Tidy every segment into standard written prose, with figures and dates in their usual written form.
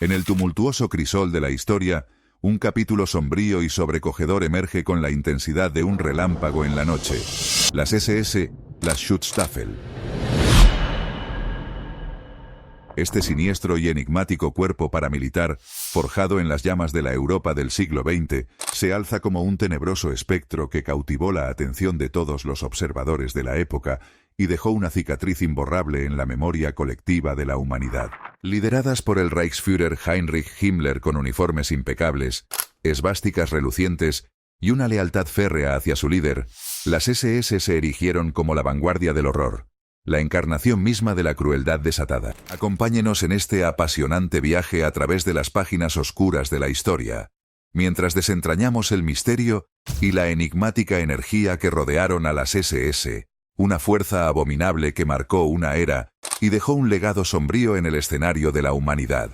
En el tumultuoso crisol de la historia, un capítulo sombrío y sobrecogedor emerge con la intensidad de un relámpago en la noche. Las SS, las Schutzstaffel. Este siniestro y enigmático cuerpo paramilitar, forjado en las llamas de la Europa del siglo XX, se alza como un tenebroso espectro que cautivó la atención de todos los observadores de la época y dejó una cicatriz imborrable en la memoria colectiva de la humanidad. Lideradas por el Reichsführer Heinrich Himmler con uniformes impecables, esvásticas relucientes y una lealtad férrea hacia su líder, las SS se erigieron como la vanguardia del horror, la encarnación misma de la crueldad desatada. Acompáñenos en este apasionante viaje a través de las páginas oscuras de la historia, mientras desentrañamos el misterio y la enigmática energía que rodearon a las SS, una fuerza abominable que marcó una era y dejó un legado sombrío en el escenario de la humanidad.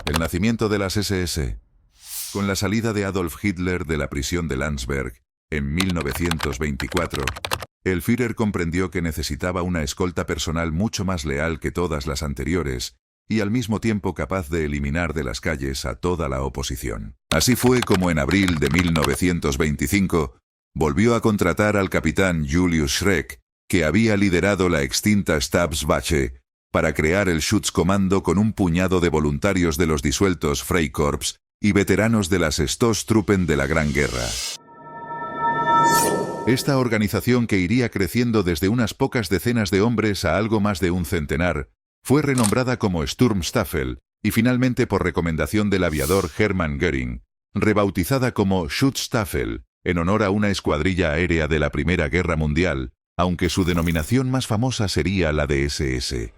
El nacimiento de las SS. Con la salida de Adolf Hitler de la prisión de Landsberg en 1924, el Führer comprendió que necesitaba una escolta personal mucho más leal que todas las anteriores y al mismo tiempo capaz de eliminar de las calles a toda la oposición. Así fue como en abril de 1925 volvió a contratar al capitán Julius Schreck, que había liderado la extinta Stabswache, para crear el Schutzkommando con un puñado de voluntarios de los disueltos Freikorps y veteranos de las Stoßtruppen de la Gran Guerra. Esta organización, que iría creciendo desde unas pocas decenas de hombres a algo más de un centenar, fue renombrada como Sturmstaffel y finalmente, por recomendación del aviador Hermann Göring, rebautizada como Schutzstaffel, en honor a una escuadrilla aérea de la Primera Guerra Mundial, aunque su denominación más famosa sería la de SS.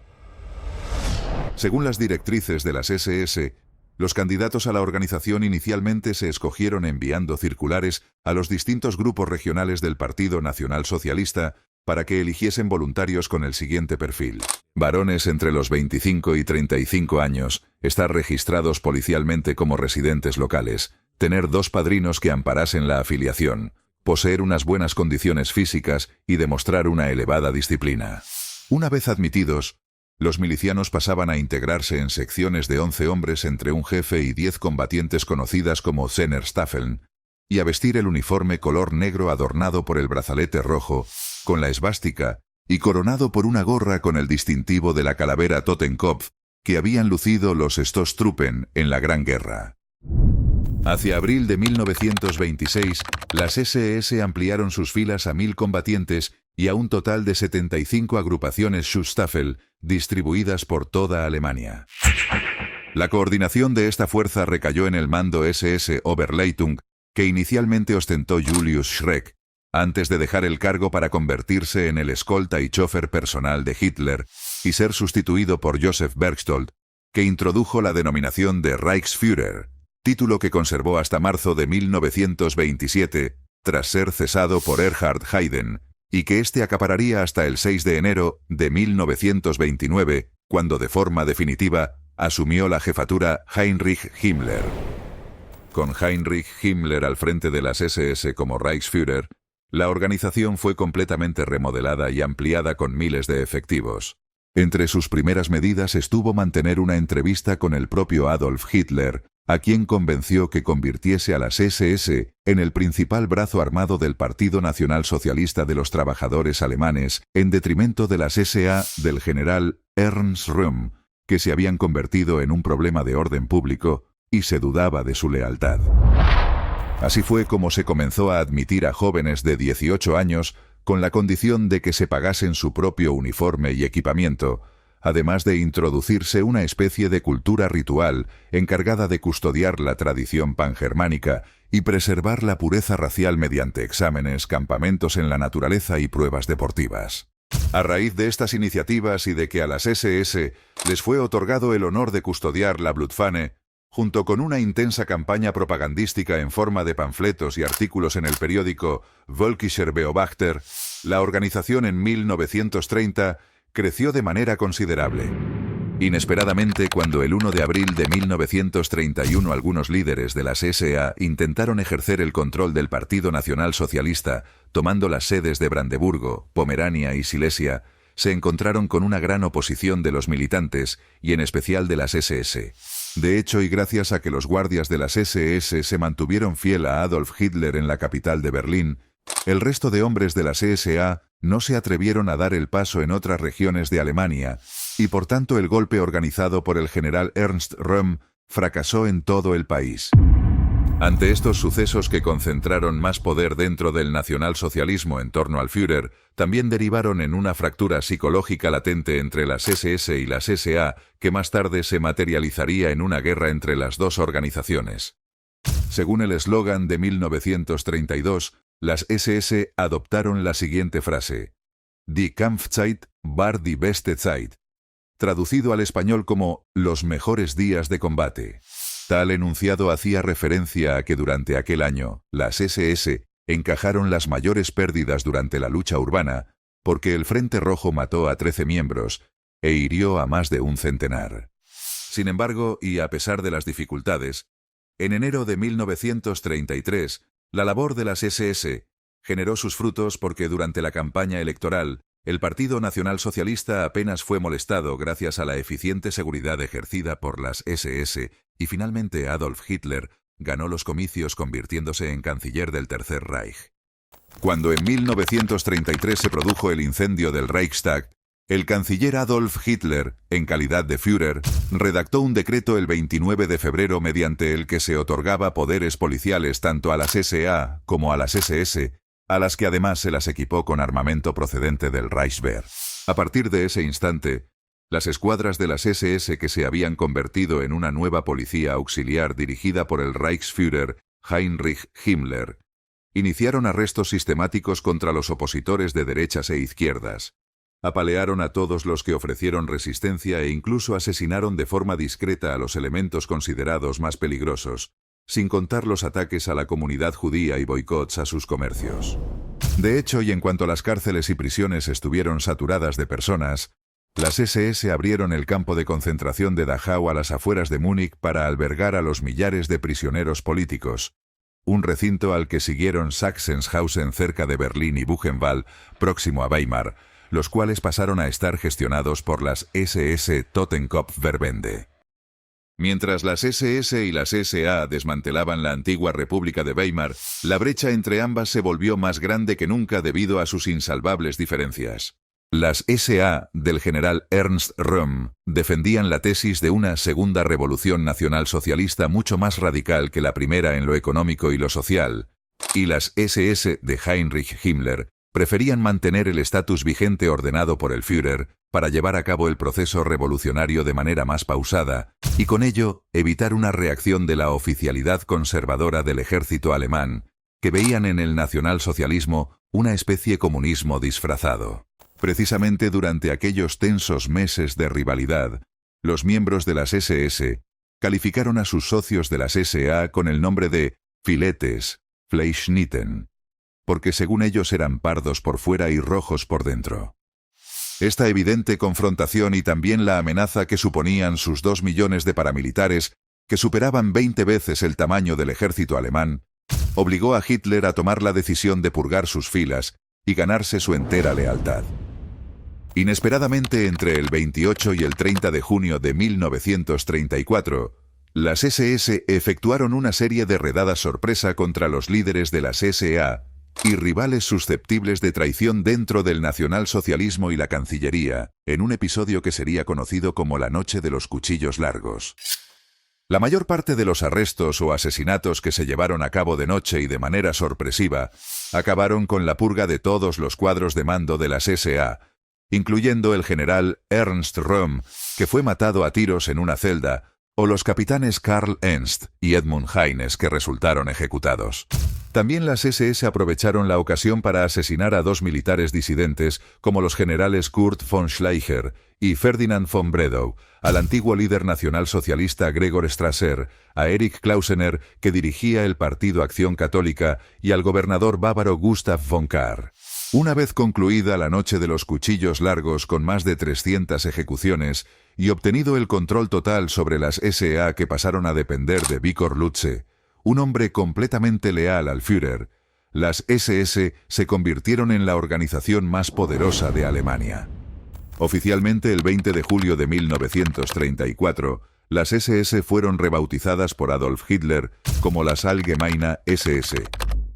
Según las directrices de las SS, los candidatos a la organización inicialmente se escogieron enviando circulares a los distintos grupos regionales del Partido Nacional Socialista para que eligiesen voluntarios con el siguiente perfil: varones entre los 25 y 35 años, estar registrados policialmente como residentes locales, tener 2 padrinos que amparasen la afiliación, poseer unas buenas condiciones físicas y demostrar una elevada disciplina. Una vez admitidos, los milicianos pasaban a integrarse en secciones de 11 hombres entre un jefe y 10 combatientes conocidas como Sehnerstaffeln, y a vestir el uniforme color negro adornado por el brazalete rojo, con la esvástica, y coronado por una gorra con el distintivo de la calavera Totenkopf que habían lucido los Stoßtruppen en la Gran Guerra. Hacia abril de 1926, las SS ampliaron sus filas a 1000 combatientes y a un total de 75 agrupaciones Schutzstaffel distribuidas por toda Alemania. La coordinación de esta fuerza recayó en el mando SS Oberleitung, que inicialmente ostentó Julius Schreck, antes de dejar el cargo para convertirse en el escolta y chofer personal de Hitler y ser sustituido por Joseph Berchtold, que introdujo la denominación de Reichsführer, título que conservó hasta marzo de 1927, tras ser cesado por Erhard Heiden, y que éste acapararía hasta el 6 de enero de 1929, cuando de forma definitiva asumió la jefatura Heinrich Himmler. Con Heinrich Himmler al frente de las SS como Reichsführer, la organización fue completamente remodelada y ampliada con miles de efectivos. Entre sus primeras medidas estuvo mantener una entrevista con el propio Adolf Hitler, a quien convenció que convirtiese a las SS en el principal brazo armado del Partido Nacional Socialista de los Trabajadores alemanes, en detrimento de las SA del general Ernst Röhm, que se habían convertido en un problema de orden público y se dudaba de su lealtad. Así fue como se comenzó a admitir a jóvenes de 18 años con la condición de que se pagasen su propio uniforme y equipamiento, además de introducirse una especie de cultura ritual encargada de custodiar la tradición pangermánica y preservar la pureza racial mediante exámenes, campamentos en la naturaleza y pruebas deportivas. A raíz de estas iniciativas y de que a las SS les fue otorgado el honor de custodiar la Blutfahne, junto con una intensa campaña propagandística en forma de panfletos y artículos en el periódico Völkischer Beobachter, la organización en 1930 creció de manera considerable. Inesperadamente, cuando el 1 de abril de 1931 algunos líderes de las SA intentaron ejercer el control del Partido Nacional Socialista, tomando las sedes de Brandeburgo, Pomerania y Silesia, se encontraron con una gran oposición de los militantes y en especial de las SS. De hecho, y gracias a que los guardias de las SS se mantuvieron fiel a Adolf Hitler en la capital de Berlín, el resto de hombres de las SA no se atrevieron a dar el paso en otras regiones de Alemania, y por tanto el golpe organizado por el general Ernst Röhm fracasó en todo el país. Ante estos sucesos que concentraron más poder dentro del nacionalsocialismo en torno al Führer, también derivaron en una fractura psicológica latente entre las SS y las SA, que más tarde se materializaría en una guerra entre las dos organizaciones. Según el eslogan de 1932, las SS adoptaron la siguiente frase: Die Kampfzeit war die beste Zeit, traducido al español como los mejores días de combate. Tal enunciado hacía referencia a que durante aquel año, las SS encajaron las mayores pérdidas durante la lucha urbana, porque el Frente Rojo mató a 13 miembros e hirió a más de un centenar. Sin embargo, y a pesar de las dificultades, en enero de 1933, la labor de las SS generó sus frutos porque durante la campaña electoral, el Partido Nacional Socialista apenas fue molestado gracias a la eficiente seguridad ejercida por las SS y finalmente Adolf Hitler ganó los comicios convirtiéndose en canciller del Tercer Reich. Cuando en 1933 se produjo el incendio del Reichstag, el canciller Adolf Hitler, en calidad de Führer, redactó un decreto el 29 de febrero mediante el que se otorgaba poderes policiales tanto a las SA como a las SS, a las que además se las equipó con armamento procedente del Reichswehr. A partir de ese instante, las escuadras de las SS que se habían convertido en una nueva policía auxiliar dirigida por el Reichsführer Heinrich Himmler, iniciaron arrestos sistemáticos contra los opositores de derechas e izquierdas. Apalearon a todos los que ofrecieron resistencia e incluso asesinaron de forma discreta a los elementos considerados más peligrosos, sin contar los ataques a la comunidad judía y boicots a sus comercios. De hecho, y en cuanto las cárceles y prisiones estuvieron saturadas de personas, las SS abrieron el campo de concentración de Dachau a las afueras de Múnich para albergar a los millares de prisioneros políticos, un recinto al que siguieron Sachsenhausen cerca de Berlín y Buchenwald, próximo a Weimar, los cuales pasaron a estar gestionados por las SS Totenkopfverbände. Mientras las SS y las SA desmantelaban la antigua República de Weimar, la brecha entre ambas se volvió más grande que nunca debido a sus insalvables diferencias. Las SA del general Ernst Röhm defendían la tesis de una segunda revolución nacionalsocialista mucho más radical que la primera en lo económico y lo social, y las SS de Heinrich Himmler preferían mantener el estatus vigente ordenado por el Führer para llevar a cabo el proceso revolucionario de manera más pausada, y con ello evitar una reacción de la oficialidad conservadora del ejército alemán, que veían en el nacionalsocialismo una especie de comunismo disfrazado. Precisamente durante aquellos tensos meses de rivalidad, los miembros de las SS calificaron a sus socios de las SA con el nombre de filetes, Fleischnitten, porque según ellos eran pardos por fuera y rojos por dentro. Esta evidente confrontación y también la amenaza que suponían sus 2 millones de paramilitares, que superaban 20 veces el tamaño del ejército alemán, obligó a Hitler a tomar la decisión de purgar sus filas y ganarse su entera lealtad. Inesperadamente, entre el 28 y el 30 de junio de 1934, las SS efectuaron una serie de redadas sorpresa contra los líderes de las SA y rivales susceptibles de traición dentro del nacionalsocialismo y la Cancillería, en un episodio que sería conocido como la Noche de los Cuchillos Largos. La mayor parte de los arrestos o asesinatos que se llevaron a cabo de noche y de manera sorpresiva acabaron con la purga de todos los cuadros de mando de las SA, incluyendo el general Ernst Röhm, que fue matado a tiros en una celda, o los capitanes Karl Ernst y Edmund Heines, que resultaron ejecutados. También las SS aprovecharon la ocasión para asesinar a 2 militares disidentes, como los generales Kurt von Schleicher y Ferdinand von Bredow, al antiguo líder nacionalsocialista Gregor Strasser, a Erich Klausener, que dirigía el Partido Acción Católica, y al gobernador bávaro Gustav von Kahr. Una vez concluida la Noche de los Cuchillos Largos con más de 300 ejecuciones y obtenido el control total sobre las SA que pasaron a depender de Viktor Lutze, un hombre completamente leal al Führer, las SS se convirtieron en la organización más poderosa de Alemania. Oficialmente el 20 de julio de 1934, las SS fueron rebautizadas por Adolf Hitler como las Allgemeine SS.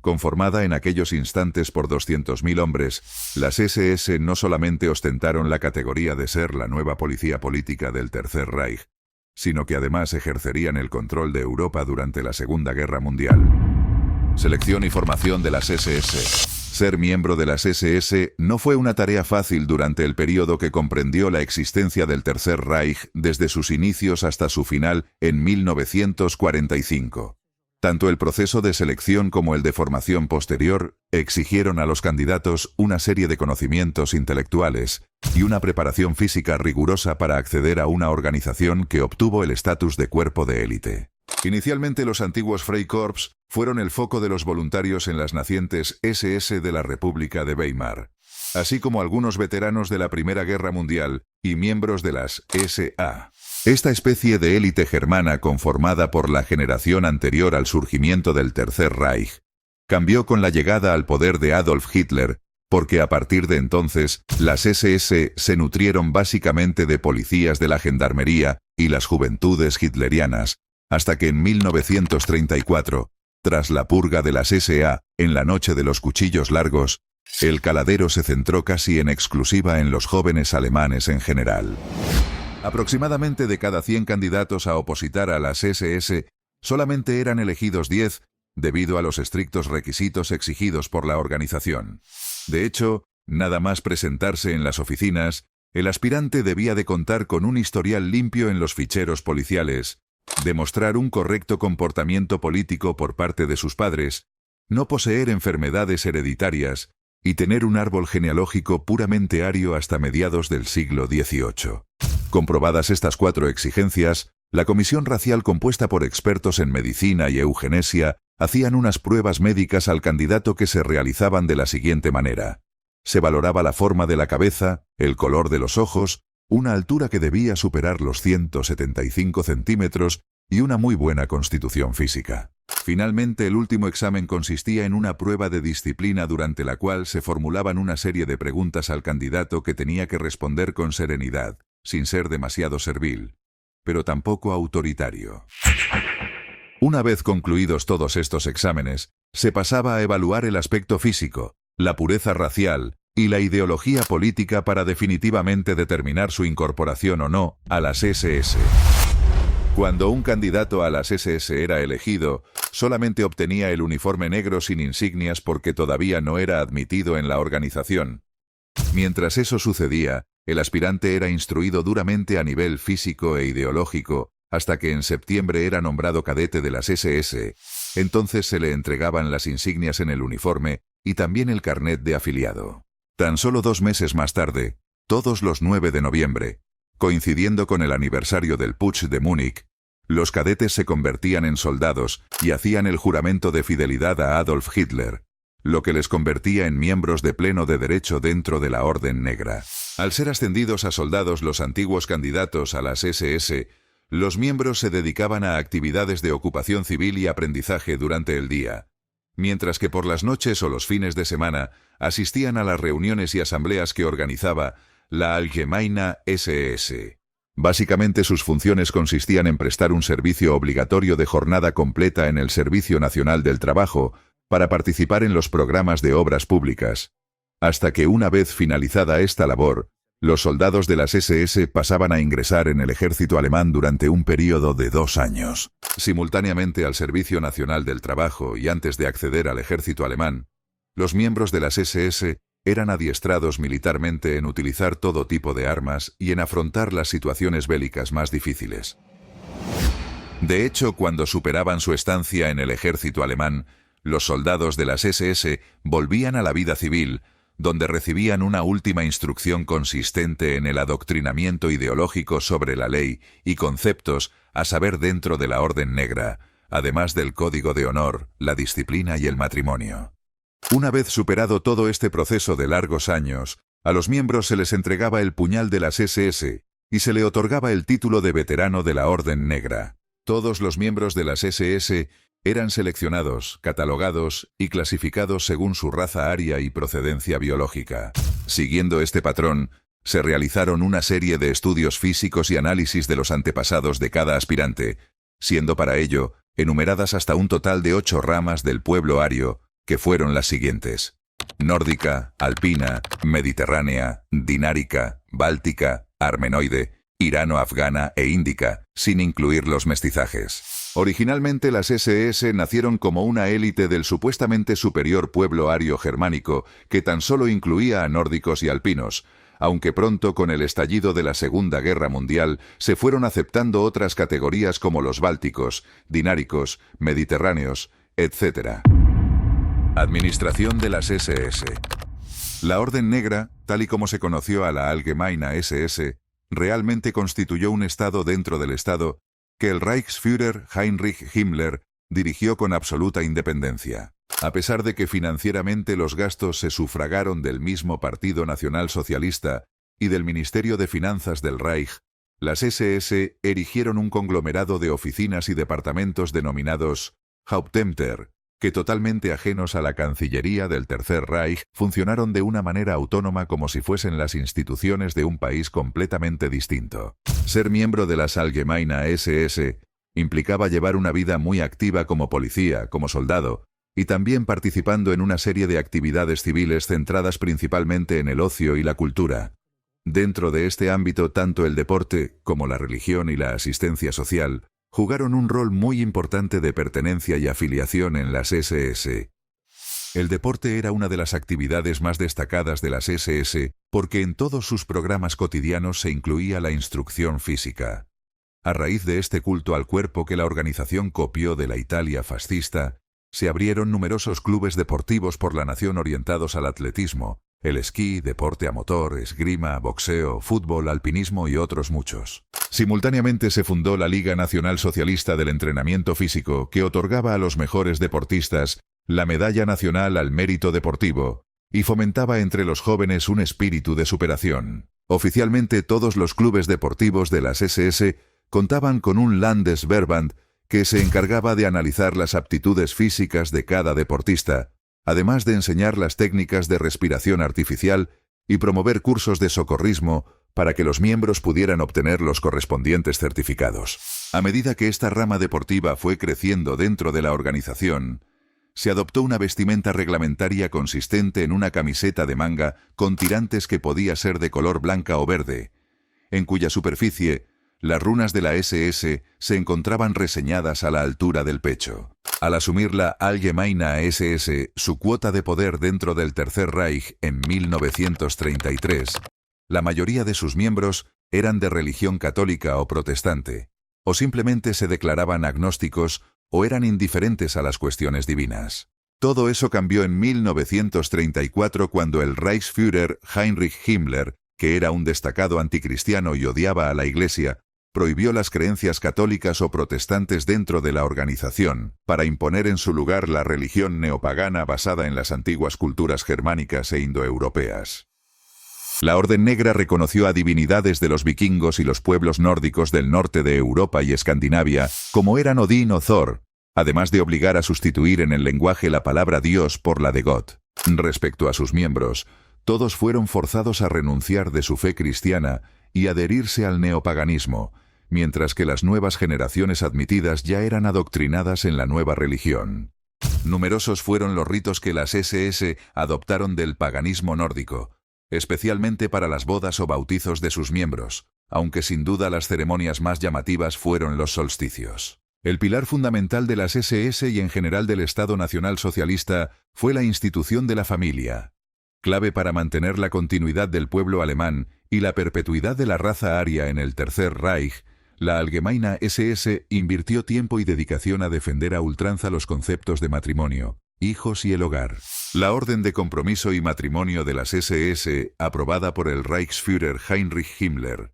Conformada en aquellos instantes por 200.000 hombres, las SS no solamente ostentaron la categoría de ser la nueva policía política del Tercer Reich, sino que además ejercerían el control de Europa durante la Segunda Guerra Mundial. Selección y formación de las SS. Ser miembro de las SS no fue una tarea fácil durante el período que comprendió la existencia del Tercer Reich desde sus inicios hasta su final en 1945. Tanto el proceso de selección como el de formación posterior exigieron a los candidatos una serie de conocimientos intelectuales y una preparación física rigurosa para acceder a una organización que obtuvo el estatus de cuerpo de élite. Inicialmente los antiguos Freikorps fueron el foco de los voluntarios en las nacientes SS de la República de Weimar, así como algunos veteranos de la Primera Guerra Mundial y miembros de las SA. Esta especie de élite germana conformada por la generación anterior al surgimiento del Tercer Reich cambió con la llegada al poder de Adolf Hitler, porque a partir de entonces las SS se nutrieron básicamente de policías de la gendarmería y las juventudes hitlerianas, hasta que en 1934, tras la purga de las SA, en la noche de los cuchillos largos, el caladero se centró casi en exclusiva en los jóvenes alemanes en general. Aproximadamente de cada 100 candidatos a opositar a las SS, solamente eran elegidos 10, debido a los estrictos requisitos exigidos por la organización. De hecho, nada más presentarse en las oficinas, el aspirante debía de contar con un historial limpio en los ficheros policiales, demostrar un correcto comportamiento político por parte de sus padres, no poseer enfermedades hereditarias y tener un árbol genealógico puramente ario hasta mediados del siglo XVIII. Comprobadas estas 4 exigencias, la comisión racial compuesta por expertos en medicina y eugenesia hacían unas pruebas médicas al candidato que se realizaban de la siguiente manera. Se valoraba la forma de la cabeza, el color de los ojos, una altura que debía superar los 175 centímetros y una muy buena constitución física. Finalmente, el último examen consistía en una prueba de disciplina durante la cual se formulaban una serie de preguntas al candidato que tenía que responder con serenidad, sin ser demasiado servil, pero tampoco autoritario. Una vez concluidos todos estos exámenes, se pasaba a evaluar el aspecto físico, la pureza racial y la ideología política para definitivamente determinar su incorporación o no a las SS. Cuando un candidato a las SS era elegido, solamente obtenía el uniforme negro sin insignias porque todavía no era admitido en la organización. Mientras eso sucedía, el aspirante era instruido duramente a nivel físico e ideológico, hasta que en septiembre era nombrado cadete de las SS. Entonces se le entregaban las insignias en el uniforme y también el carnet de afiliado. Tan solo 2 meses más tarde, todos los 9 de noviembre, coincidiendo con el aniversario del Putsch de Múnich, los cadetes se convertían en soldados y hacían el juramento de fidelidad a Adolf Hitler, lo que les convertía en miembros de pleno de derecho dentro de la Orden Negra. Al ser ascendidos a soldados los antiguos candidatos a las SS, los miembros se dedicaban a actividades de ocupación civil y aprendizaje durante el día, mientras que por las noches o los fines de semana asistían a las reuniones y asambleas que organizaba la Allgemeine SS. Básicamente sus funciones consistían en prestar un servicio obligatorio de jornada completa en el Servicio Nacional del Trabajo para participar en los programas de obras públicas, hasta que una vez finalizada esta labor, los soldados de las SS pasaban a ingresar en el ejército alemán durante un período de 2 años. Simultáneamente al Servicio Nacional del Trabajo y antes de acceder al ejército alemán, los miembros de las SS eran adiestrados militarmente en utilizar todo tipo de armas y en afrontar las situaciones bélicas más difíciles. De hecho, cuando superaban su estancia en el ejército alemán, los soldados de las SS volvían a la vida civil, donde recibían una última instrucción consistente en el adoctrinamiento ideológico sobre la ley y conceptos a saber dentro de la Orden Negra, además del código de honor, la disciplina y el matrimonio. Una vez superado todo este proceso de largos años, a los miembros se les entregaba el puñal de las SS y se le otorgaba el título de veterano de la Orden Negra. Todos los miembros de las SS eran seleccionados, catalogados y clasificados según su raza aria y procedencia biológica. Siguiendo este patrón, Se realizaron una serie de estudios físicos y análisis de los antepasados de cada aspirante, siendo para ello enumeradas hasta un total de 8 ramas del pueblo ario, que fueron las siguientes: nórdica, alpina, mediterránea, dinárica, báltica, armenoide, irano-afgana e índica, sin incluir los mestizajes. Originalmente las SS nacieron como una élite del supuestamente superior pueblo ario germánico, que tan solo incluía a nórdicos y alpinos, aunque pronto con el estallido de la Segunda Guerra Mundial se fueron aceptando otras categorías como los bálticos, dináricos, mediterráneos, etc. Administración de las SS. La Orden Negra, tal y como se conoció a la Allgemeine SS, realmente constituyó un Estado dentro del Estado que el Reichsführer Heinrich Himmler dirigió con absoluta independencia. A pesar de que financieramente los gastos se sufragaron del mismo Partido Nacional Socialista y del Ministerio de Finanzas del Reich, las SS erigieron un conglomerado de oficinas y departamentos denominados Hauptämter, que totalmente ajenos a la Cancillería del Tercer Reich, funcionaron de una manera autónoma como si fuesen las instituciones de un país completamente distinto. Ser miembro de las Allgemeine SS implicaba llevar una vida muy activa como policía, como soldado, y también participando en una serie de actividades civiles centradas principalmente en el ocio y la cultura. Dentro de este ámbito, tanto el deporte, como la religión y la asistencia social, jugaron un rol muy importante de pertenencia y afiliación en las SS. El deporte era una de las actividades más destacadas de las SS porque en todos sus programas cotidianos se incluía la instrucción física. A raíz de este culto al cuerpo que la organización copió de la Italia fascista, se abrieron numerosos clubes deportivos por la nación orientados al atletismo, el esquí, deporte a motor, esgrima, boxeo, fútbol, alpinismo y otros muchos. Simultáneamente se fundó la Liga Nacional Socialista del Entrenamiento Físico, que otorgaba a los mejores deportistas la Medalla Nacional al Mérito Deportivo y fomentaba entre los jóvenes un espíritu de superación. Oficialmente todos los clubes deportivos de las SS contaban con un Landesverband que se encargaba de analizar las aptitudes físicas de cada deportista, además de enseñar las técnicas de respiración artificial y promover cursos de socorrismo para que los miembros pudieran obtener los correspondientes certificados. A medida que esta rama deportiva fue creciendo dentro de la organización, se adoptó una vestimenta reglamentaria consistente en una camiseta de manga con tirantes que podía ser de color blanca o verde, en cuya superficie las runas de la SS se encontraban reseñadas a la altura del pecho. Al asumir la Allgemeine SS su cuota de poder dentro del Tercer Reich en 1933, la mayoría de sus miembros eran de religión católica o protestante, o simplemente se declaraban agnósticos o eran indiferentes a las cuestiones divinas. Todo eso cambió en 1934 cuando el Reichsführer Heinrich Himmler, que era un destacado anticristiano y odiaba a la Iglesia, prohibió las creencias católicas o protestantes dentro de la organización, para imponer en su lugar la religión neopagana basada en las antiguas culturas germánicas e indoeuropeas. La Orden Negra reconoció a divinidades de los vikingos y los pueblos nórdicos del norte de Europa y Escandinavia, como eran Odín o Thor, además de obligar a sustituir en el lenguaje la palabra Dios por la de God. Respecto a sus miembros, todos fueron forzados a renunciar de su fe cristiana y adherirse al neopaganismo, mientras que las nuevas generaciones admitidas ya eran adoctrinadas en la nueva religión. Numerosos fueron los ritos que las SS adoptaron del paganismo nórdico, especialmente para las bodas o bautizos de sus miembros, aunque sin duda las ceremonias más llamativas fueron los solsticios. El pilar fundamental de las SS y en general del Estado Nacional Socialista fue la institución de la familia, clave para mantener la continuidad del pueblo alemán y la perpetuidad de la raza aria en el Tercer Reich. La Allgemeine SS invirtió tiempo y dedicación a defender a ultranza los conceptos de matrimonio, hijos y el hogar. La Orden de Compromiso y Matrimonio de las SS, aprobada por el Reichsführer Heinrich Himmler,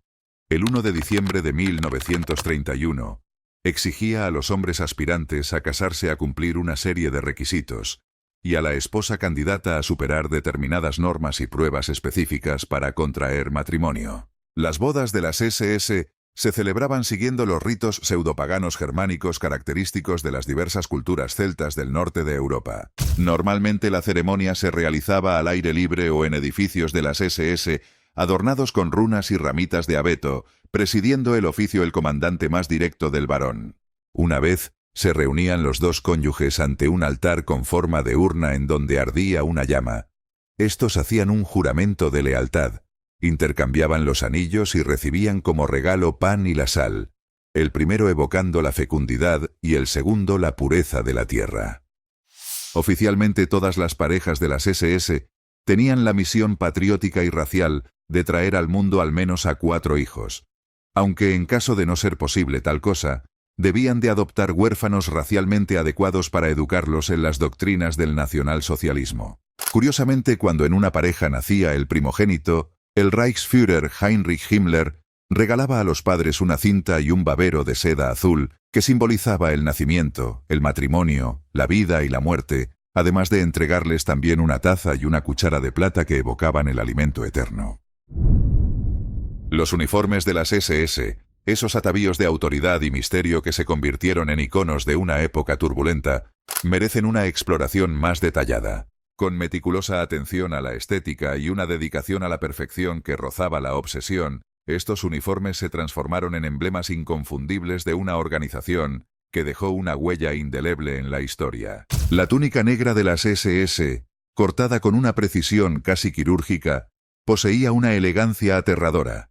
el 1 de diciembre de 1931, exigía a los hombres aspirantes a casarse a cumplir una serie de requisitos, y a la esposa candidata a superar determinadas normas y pruebas específicas para contraer matrimonio. Las bodas de las SS se celebraban siguiendo los ritos pseudopaganos germánicos característicos de las diversas culturas celtas del norte de Europa. Normalmente la ceremonia se realizaba al aire libre o en edificios de las SS, adornados con runas y ramitas de abeto, presidiendo el oficio el comandante más directo del varón. Una vez, se reunían los dos cónyuges ante un altar con forma de urna en donde ardía una llama. Estos hacían un juramento de lealtad, intercambiaban los anillos y recibían como regalo pan y la sal, el primero evocando la fecundidad y el segundo la pureza de la tierra. Oficialmente todas las parejas de las SS tenían la misión patriótica y racial de traer al mundo al menos a 4 hijos, aunque en caso de no ser posible tal cosa, debían de adoptar huérfanos racialmente adecuados para educarlos en las doctrinas del nacionalsocialismo. Curiosamente, cuando en una pareja nacía el primogénito, el Reichsführer Heinrich Himmler regalaba a los padres una cinta y un babero de seda azul que simbolizaba el nacimiento, el matrimonio, la vida y la muerte, además de entregarles también una taza y una cuchara de plata que evocaban el alimento eterno. Los uniformes de las SS, esos atavíos de autoridad y misterio que se convirtieron en iconos de una época turbulenta, merecen una exploración más detallada. Con meticulosa atención a la estética y una dedicación a la perfección que rozaba la obsesión, estos uniformes se transformaron en emblemas inconfundibles de una organización que dejó una huella indeleble en la historia. La túnica negra de las SS, cortada con una precisión casi quirúrgica, poseía una elegancia aterradora.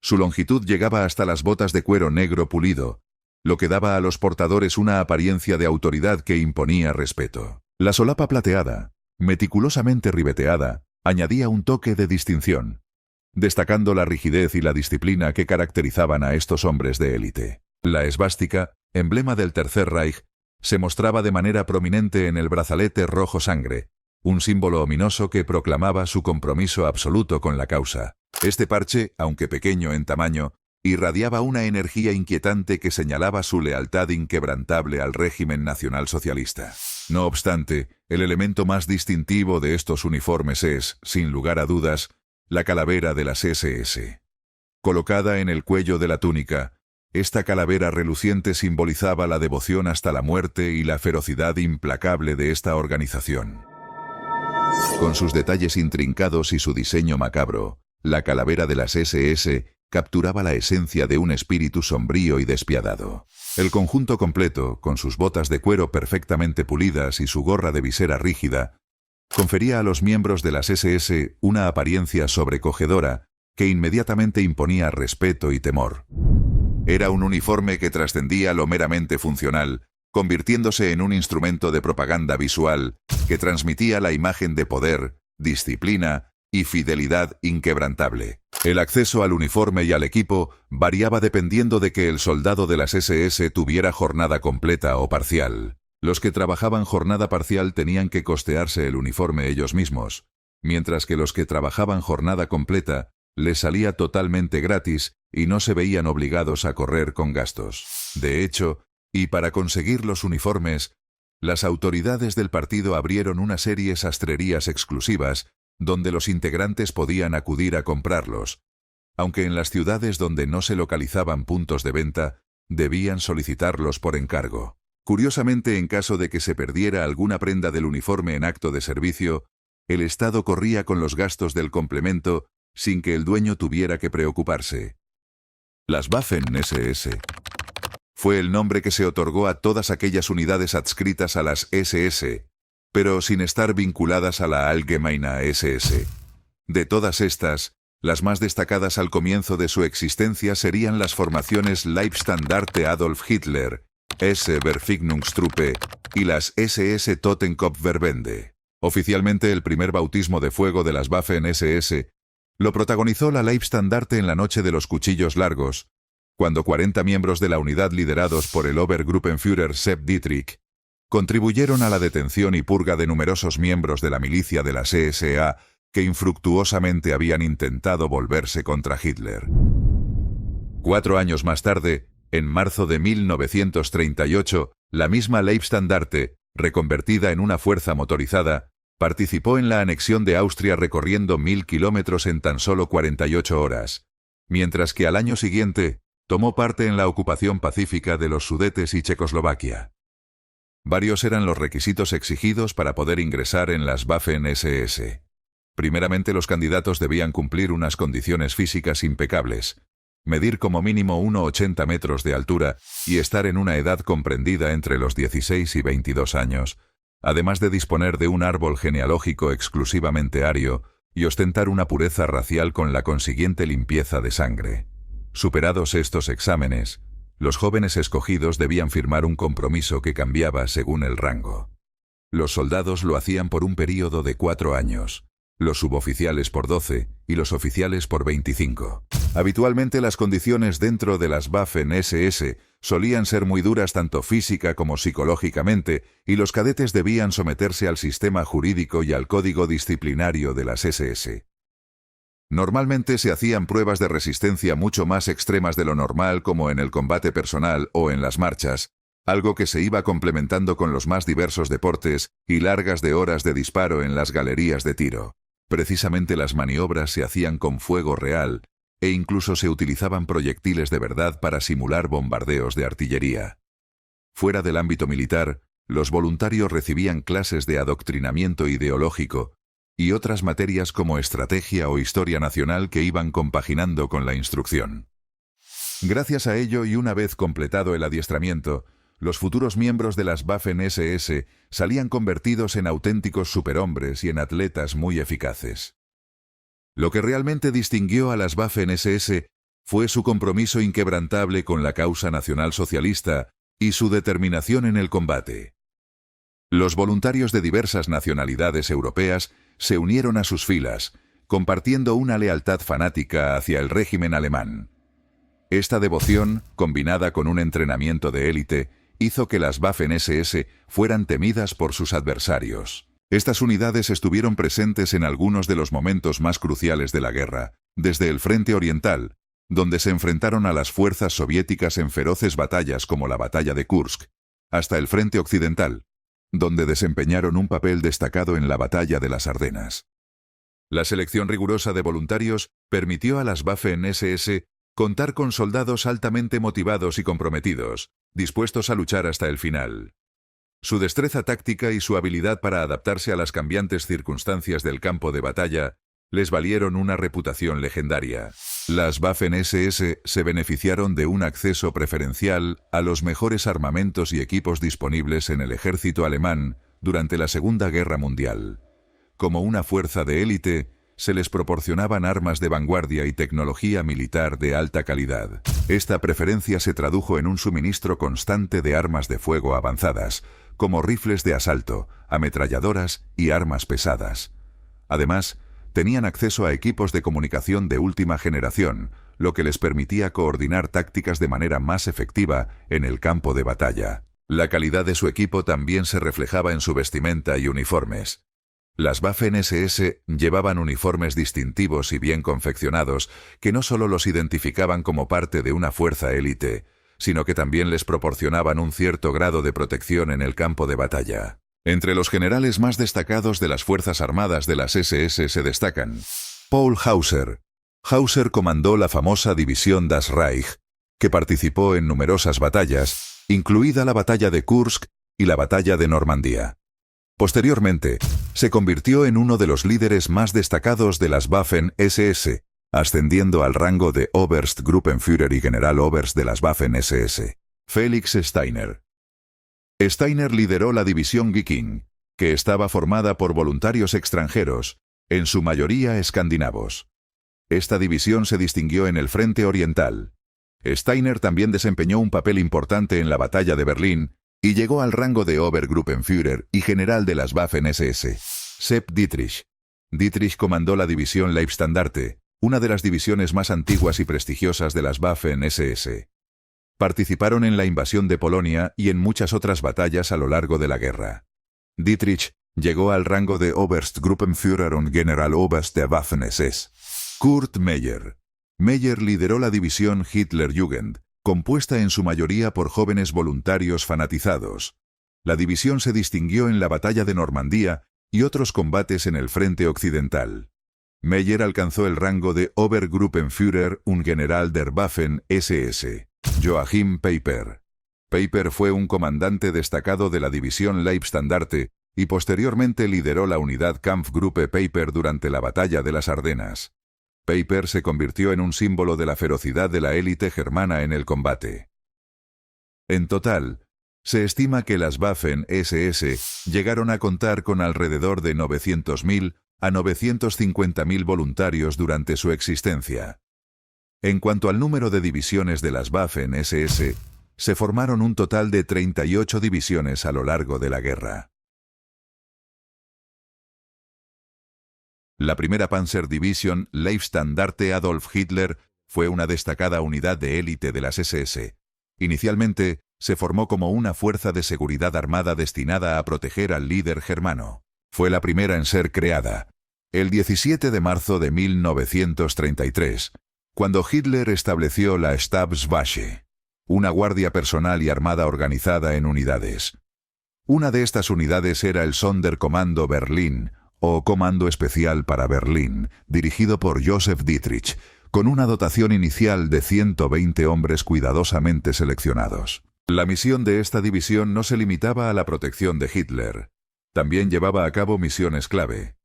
Su longitud llegaba hasta las botas de cuero negro pulido, lo que daba a los portadores una apariencia de autoridad que imponía respeto. La solapa plateada, meticulosamente ribeteada, añadía un toque de distinción, destacando la rigidez y la disciplina que caracterizaban a estos hombres de élite. La esvástica, emblema del Tercer Reich, se mostraba de manera prominente en el brazalete rojo sangre, un símbolo ominoso que proclamaba su compromiso absoluto con la causa. Este parche, aunque pequeño en tamaño, irradiaba una energía inquietante que señalaba su lealtad inquebrantable al régimen nacionalsocialista. No obstante, el elemento más distintivo de estos uniformes es, sin lugar a dudas, la calavera de las SS. Colocada en el cuello de la túnica, esta calavera reluciente simbolizaba la devoción hasta la muerte y la ferocidad implacable de esta organización. Con sus detalles intrincados y su diseño macabro, la calavera de las SS capturaba la esencia de un espíritu sombrío y despiadado. El conjunto completo, con sus botas de cuero perfectamente pulidas y su gorra de visera rígida, confería a los miembros de las SS una apariencia sobrecogedora que inmediatamente imponía respeto y temor. Era un uniforme que trascendía lo meramente funcional, convirtiéndose en un instrumento de propaganda visual que transmitía la imagen de poder, disciplina y fidelidad inquebrantable. El acceso al uniforme y al equipo variaba dependiendo de que el soldado de las SS tuviera jornada completa o parcial. Los que trabajaban jornada parcial tenían que costearse el uniforme ellos mismos, mientras que los que trabajaban jornada completa les salía totalmente gratis y no se veían obligados a correr con gastos. De hecho, y para conseguir los uniformes, las autoridades del partido abrieron una serie de sastrerías exclusivas donde los integrantes podían acudir a comprarlos, aunque en las ciudades donde no se localizaban puntos de venta, debían solicitarlos por encargo. Curiosamente, en caso de que se perdiera alguna prenda del uniforme en acto de servicio, el Estado corría con los gastos del complemento sin que el dueño tuviera que preocuparse. Las Waffen-SS fue el nombre que se otorgó a todas aquellas unidades adscritas a las SS, pero sin estar vinculadas a la Allgemeine SS. De todas estas, las más destacadas al comienzo de su existencia serían las formaciones Leibstandarte Adolf Hitler, S-Verfügungstruppe y las SS Totenkopfverbände. Oficialmente el primer bautismo de fuego de las Waffen-SS lo protagonizó la Leibstandarte en la noche de los cuchillos largos, cuando 40 miembros de la unidad liderados por el Obergruppenführer Sepp Dietrich contribuyeron a la detención y purga de numerosos miembros de la milicia de la CSA que infructuosamente habían intentado volverse contra Hitler. 4 años más tarde, en marzo de 1938, la misma Leibstandarte, reconvertida en una fuerza motorizada, participó en la anexión de Austria recorriendo 1000 kilómetros en tan solo 48 horas, mientras que al año siguiente tomó parte en la ocupación pacífica de los Sudetes y Checoslovaquia. Varios eran los requisitos exigidos para poder ingresar en las Waffen-SS. Primeramente, los candidatos debían cumplir unas condiciones físicas impecables, medir como mínimo 1,80 metros de altura y estar en una edad comprendida entre los 16 y 22 años, además de disponer de un árbol genealógico exclusivamente ario y ostentar una pureza racial con la consiguiente limpieza de sangre. Superados estos exámenes, los jóvenes escogidos debían firmar un compromiso que cambiaba según el rango. Los soldados lo hacían por un período de 4 años, los suboficiales por 12 y los oficiales por 25. Habitualmente las condiciones dentro de las Waffen-SS solían ser muy duras tanto física como psicológicamente, y los cadetes debían someterse al sistema jurídico y al código disciplinario de las SS. Normalmente se hacían pruebas de resistencia mucho más extremas de lo normal, como en el combate personal o en las marchas, algo que se iba complementando con los más diversos deportes y largas de horas de disparo en las galerías de tiro. Precisamente las maniobras se hacían con fuego real, e incluso se utilizaban proyectiles de verdad para simular bombardeos de artillería. Fuera del ámbito militar, los voluntarios recibían clases de adoctrinamiento ideológico y otras materias como estrategia o historia nacional que iban compaginando con la instrucción. Gracias a ello, y una vez completado el adiestramiento, los futuros miembros de las Waffen-SS salían convertidos en auténticos superhombres y en atletas muy eficaces. Lo que realmente distinguió a las Waffen-SS fue su compromiso inquebrantable con la causa nacionalsocialista y su determinación en el combate. Los voluntarios de diversas nacionalidades europeas se unieron a sus filas, compartiendo una lealtad fanática hacia el régimen alemán. Esta devoción, combinada con un entrenamiento de élite, hizo que las Waffen-SS fueran temidas por sus adversarios. Estas unidades estuvieron presentes en algunos de los momentos más cruciales de la guerra, desde el frente oriental, donde se enfrentaron a las fuerzas soviéticas en feroces batallas como la batalla de Kursk, hasta el frente occidental, donde desempeñaron un papel destacado en la batalla de las Ardenas. La selección rigurosa de voluntarios permitió a las Waffen-SS contar con soldados altamente motivados y comprometidos, dispuestos a luchar hasta el final. Su destreza táctica y su habilidad para adaptarse a las cambiantes circunstancias del campo de batalla les valieron una reputación legendaria. Las Waffen-SS se beneficiaron de un acceso preferencial a los mejores armamentos y equipos disponibles en el ejército alemán durante la Segunda Guerra Mundial. Como una fuerza de élite, se les proporcionaban armas de vanguardia y tecnología militar de alta calidad. Esta preferencia se tradujo en un suministro constante de armas de fuego avanzadas, como rifles de asalto, ametralladoras y armas pesadas. Además, tenían acceso a equipos de comunicación de última generación, lo que les permitía coordinar tácticas de manera más efectiva en el campo de batalla. La calidad de su equipo también se reflejaba en su vestimenta y uniformes. Las Waffen-SS llevaban uniformes distintivos y bien confeccionados que no solo los identificaban como parte de una fuerza élite, sino que también les proporcionaban un cierto grado de protección en el campo de batalla. Entre los generales más destacados de las Fuerzas Armadas de las SS se destacan Paul Hauser. Hauser comandó la famosa División Das Reich, que participó en numerosas batallas, incluida la batalla de Kursk y la batalla de Normandía. Posteriormente, se convirtió en uno de los líderes más destacados de las Waffen-SS, ascendiendo al rango de Oberstgruppenführer y Generaloberst de las Waffen-SS. Felix Steiner. Steiner lideró la división Viking, que estaba formada por voluntarios extranjeros, en su mayoría escandinavos. Esta división se distinguió en el frente oriental. Steiner también desempeñó un papel importante en la batalla de Berlín y llegó al rango de Obergruppenführer y general de las Waffen-SS. Sepp Dietrich. Dietrich comandó la división Leibstandarte, una de las divisiones más antiguas y prestigiosas de las Waffen-SS. Participaron en la invasión de Polonia y en muchas otras batallas a lo largo de la guerra. Dietrich llegó al rango de Oberstgruppenführer und Generaloberst der Waffen-SS. Kurt Meyer. Meyer lideró la división Hitlerjugend, compuesta en su mayoría por jóvenes voluntarios fanatizados. La división se distinguió en la batalla de Normandía y otros combates en el frente occidental. Meyer alcanzó el rango de Obergruppenführer und General der Waffen-SS. Joachim Peiper. Peiper fue un comandante destacado de la división Leibstandarte y posteriormente lideró la unidad Kampfgruppe Peiper durante la Batalla de las Ardenas. Peiper se convirtió en un símbolo de la ferocidad de la élite germana en el combate. En total, se estima que las Waffen-SS llegaron a contar con alrededor de 900.000 a 950.000 voluntarios durante su existencia. En cuanto al número de divisiones de las Waffen-SS, se formaron un total de 38 divisiones a lo largo de la guerra. La primera Panzerdivision Leibstandarte Adolf Hitler fue una destacada unidad de élite de las SS. Inicialmente, se formó como una fuerza de seguridad armada destinada a proteger al líder germano. Fue la primera en ser creada el 17 de marzo de 1933, cuando Hitler estableció la Stabswache, una guardia personal y armada organizada en unidades. Una de estas unidades era el Sonderkommando Berlin, o Comando Especial para Berlín, dirigido por Joseph Dietrich, con una dotación inicial de 120 hombres cuidadosamente seleccionados. La misión de esta división no se limitaba a la protección de Hitler. También llevaba a cabo misiones clave.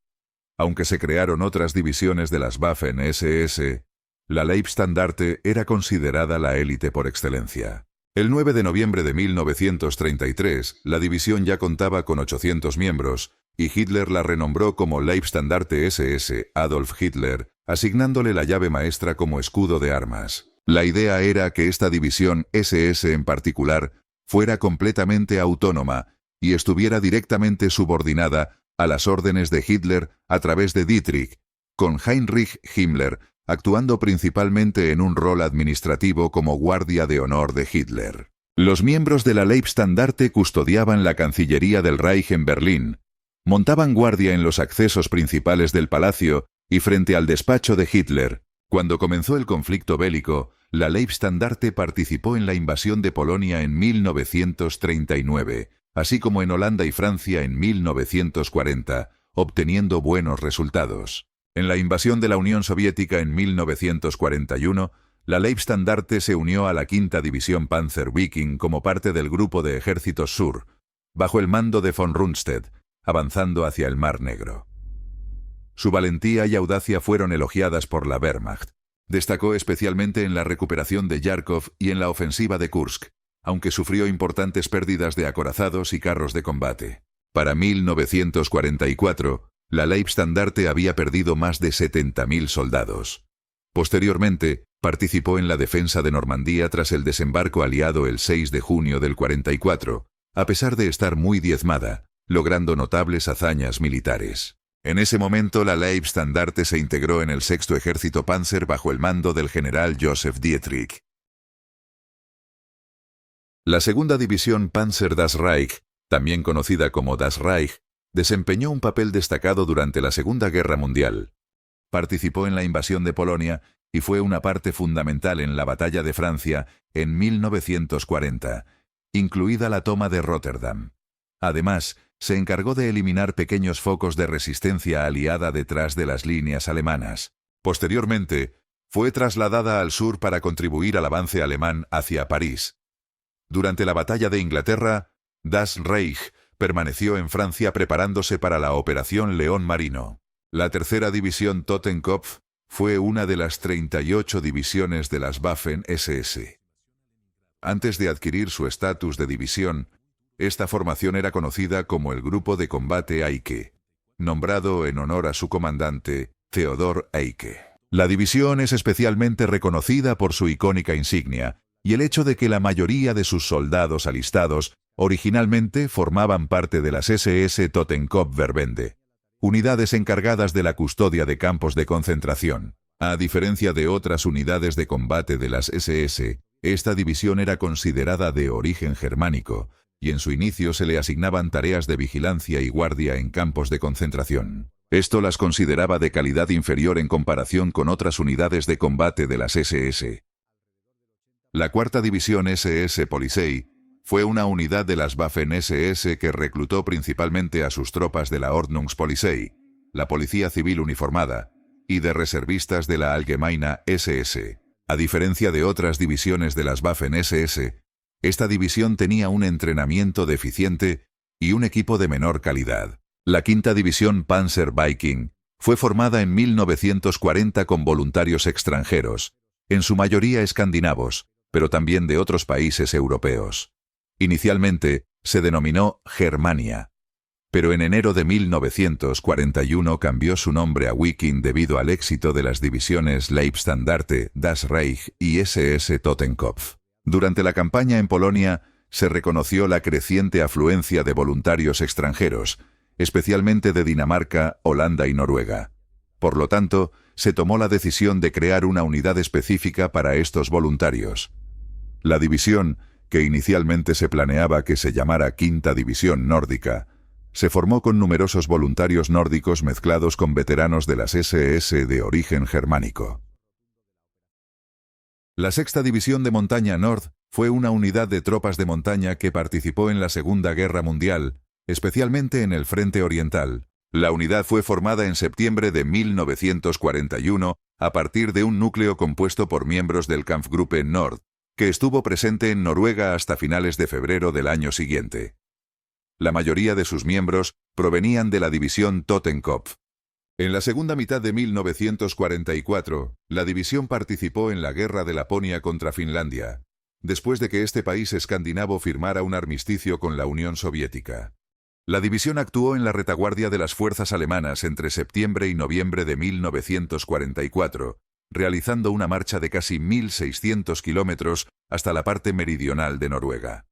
Aunque se crearon otras divisiones de las Waffen-SS, la Leibstandarte era considerada la élite por excelencia. El 9 de noviembre de 1933, la división ya contaba con 800 miembros, y Hitler la renombró como Leibstandarte SS Adolf Hitler, asignándole la llave maestra como escudo de armas. La idea era que esta división SS en particular fuera completamente autónoma y estuviera directamente subordinada a las órdenes de Hitler a través de Dietrich, con Heinrich Himmler actuando principalmente en un rol administrativo como guardia de honor de Hitler. Los miembros de la Leibstandarte custodiaban la Cancillería del Reich en Berlín, montaban guardia en los accesos principales del palacio y frente al despacho de Hitler. Cuando comenzó el conflicto bélico, la Leibstandarte participó en la invasión de Polonia en 1939, así como en Holanda y Francia en 1940, obteniendo buenos resultados. En la invasión de la Unión Soviética en 1941, la Leibstandarte se unió a la 5ª División Panzer Viking como parte del Grupo de Ejércitos Sur, bajo el mando de von Rundstedt, avanzando hacia el Mar Negro. Su valentía y audacia fueron elogiadas por la Wehrmacht. Destacó especialmente en la recuperación de Yarkov y en la ofensiva de Kursk, aunque sufrió importantes pérdidas de acorazados y carros de combate. Para 1944, la Leibstandarte había perdido más de 70.000 soldados. Posteriormente, participó en la defensa de Normandía tras el desembarco aliado el 6 de junio del 44, a pesar de estar muy diezmada, logrando notables hazañas militares. En ese momento la Leibstandarte se integró en el 6º Ejército Panzer bajo el mando del general Joseph Dietrich. La 2ª División Panzer Das Reich, también conocida como Das Reich, desempeñó un papel destacado durante la Segunda Guerra Mundial. Participó en la invasión de Polonia y fue una parte fundamental en la Batalla de Francia en 1940, incluida la toma de Rotterdam. Además, se encargó de eliminar pequeños focos de resistencia aliada detrás de las líneas alemanas. Posteriormente, fue trasladada al sur para contribuir al avance alemán hacia París. Durante la Batalla de Inglaterra, Das Reich permaneció en Francia preparándose para la Operación León Marino. La 3ª División Totenkopf fue una de las 38 divisiones de las Waffen-SS. Antes de adquirir su estatus de división, esta formación era conocida como el Grupo de Combate Eicke, nombrado en honor a su comandante, Theodor Eicke. La división es especialmente reconocida por su icónica insignia y el hecho de que la mayoría de sus soldados alistados originalmente formaban parte de las SS Totenkopf-Verbände, unidades encargadas de la custodia de campos de concentración. A diferencia de otras unidades de combate de las SS, esta división era considerada de origen germánico, y en su inicio se le asignaban tareas de vigilancia y guardia en campos de concentración. Esto las consideraba de calidad inferior en comparación con otras unidades de combate de las SS. La 4ª División SS Polizei fue una unidad de las Waffen-SS que reclutó principalmente a sus tropas de la Ordnungspolizei, la Policía Civil Uniformada, y de reservistas de la Allgemeine SS. A diferencia de otras divisiones de las Waffen-SS, esta división tenía un entrenamiento deficiente y un equipo de menor calidad. La quinta división Panzer Viking fue formada en 1940 con voluntarios extranjeros, en su mayoría escandinavos, pero también de otros países europeos. Inicialmente se denominó Germania, pero en enero de 1941 cambió su nombre a Viking debido al éxito de las divisiones Leibstandarte, Das Reich y SS Totenkopf. Durante la campaña en Polonia se reconoció la creciente afluencia de voluntarios extranjeros, especialmente de Dinamarca, Holanda y Noruega. Por lo tanto, se tomó la decisión de crear una unidad específica para estos voluntarios. La división, que inicialmente se planeaba que se llamara Quinta División Nórdica, se formó con numerosos voluntarios nórdicos mezclados con veteranos de las SS de origen germánico. La Sexta División de Montaña Nord fue una unidad de tropas de montaña que participó en la Segunda Guerra Mundial, especialmente en el Frente Oriental. La unidad fue formada en septiembre de 1941 a partir de un núcleo compuesto por miembros del Kampfgruppe Nord, que estuvo presente en Noruega hasta finales de febrero del año siguiente. La mayoría de sus miembros provenían de la división Totenkopf. En la segunda mitad de 1944, la división participó en la Guerra de Laponia contra Finlandia, después de que este país escandinavo firmara un armisticio con la Unión Soviética. La división actuó en la retaguardia de las fuerzas alemanas entre septiembre y noviembre de 1944, realizando una marcha de casi 1.600 kilómetros hasta la parte meridional de Noruega.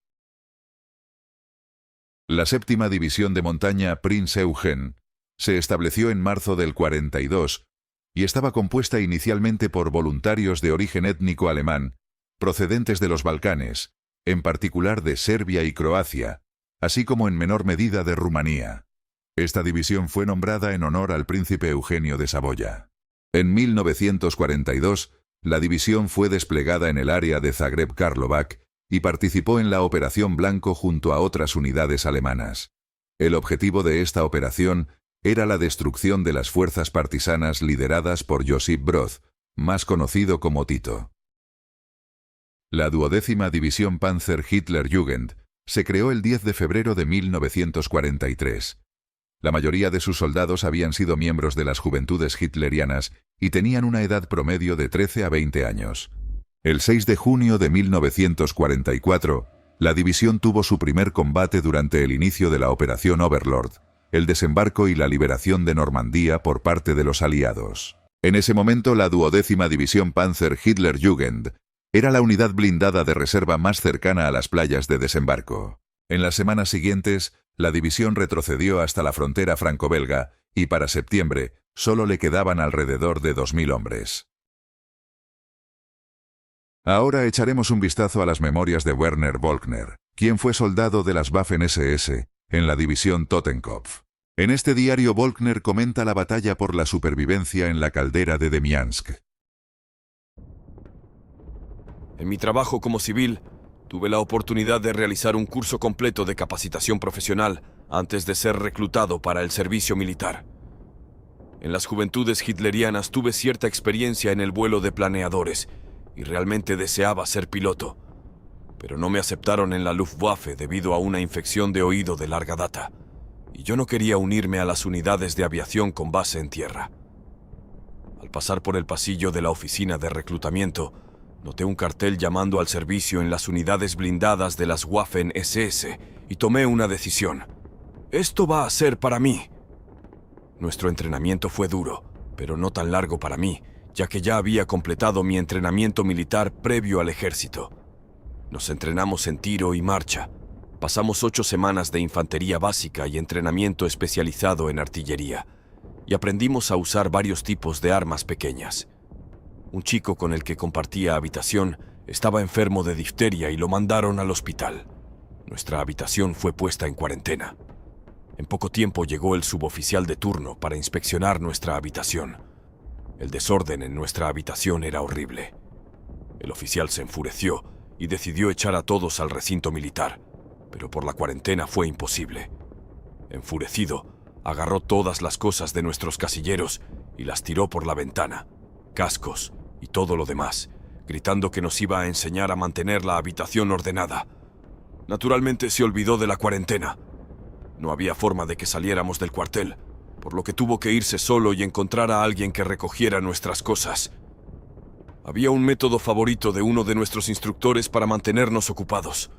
La séptima división de montaña Prinz Eugen se estableció en marzo del 42 y estaba compuesta inicialmente por voluntarios de origen étnico alemán, procedentes de los Balcanes, en particular de Serbia y Croacia, así como en menor medida de Rumanía. Esta división fue nombrada en honor al príncipe Eugenio de Saboya. En 1942, la división fue desplegada en el área de Zagreb-Karlovac y participó en la Operación Blanco junto a otras unidades alemanas. El objetivo de esta operación era la destrucción de las fuerzas partisanas lideradas por Josip Broz, más conocido como Tito. La 12ª División Panzer Hitlerjugend se creó el 10 de febrero de 1943. La mayoría de sus soldados habían sido miembros de las juventudes hitlerianas y tenían una edad promedio de 13 a 20 años. El 6 de junio de 1944, la división tuvo su primer combate durante el inicio de la Operación Overlord, el desembarco y la liberación de Normandía por parte de los aliados. En ese momento, la 12ª División Panzer Hitlerjugend era la unidad blindada de reserva más cercana a las playas de desembarco. En las semanas siguientes, la división retrocedió hasta la frontera franco-belga y para septiembre solo le quedaban alrededor de 2.000 hombres. Ahora echaremos un vistazo a las memorias de Werner Volkner, quien fue soldado de las Waffen-SS en la división Totenkopf. En este diario Volkner comenta la batalla por la supervivencia en la caldera de Demiansk. En mi trabajo como civil, tuve la oportunidad de realizar un curso completo de capacitación profesional antes de ser reclutado para el servicio militar. En las juventudes hitlerianas tuve cierta experiencia en el vuelo de planeadores y realmente deseaba ser piloto, pero no me aceptaron en la Luftwaffe debido a una infección de oído de larga data, y yo no quería unirme a las unidades de aviación con base en tierra. Al pasar por el pasillo de la oficina de reclutamiento, noté un cartel llamando al servicio en las unidades blindadas de las Waffen-SS y tomé una decisión. Esto va a ser para mí. Nuestro entrenamiento fue duro, pero no tan largo para mí, ya que ya había completado mi entrenamiento militar previo al ejército. Nos entrenamos en tiro y marcha. Pasamos 8 semanas de infantería básica y entrenamiento especializado en artillería, y aprendimos a usar varios tipos de armas pequeñas. Un chico con el que compartía habitación estaba enfermo de difteria y lo mandaron al hospital. Nuestra habitación fue puesta en cuarentena. En poco tiempo llegó el suboficial de turno para inspeccionar nuestra habitación. El desorden en nuestra habitación era horrible. El oficial se enfureció y decidió echar a todos al recinto militar, pero por la cuarentena fue imposible. Enfurecido, agarró todas las cosas de nuestros casilleros y las tiró por la ventana, cascos y todo lo demás, gritando que nos iba a enseñar a mantener la habitación ordenada. Naturalmente se olvidó de la cuarentena. No había forma de que saliéramos del cuartel, por lo que tuvo que irse solo y encontrar a alguien que recogiera nuestras cosas. Había un método favorito de uno de nuestros instructores para mantenernos ocupados.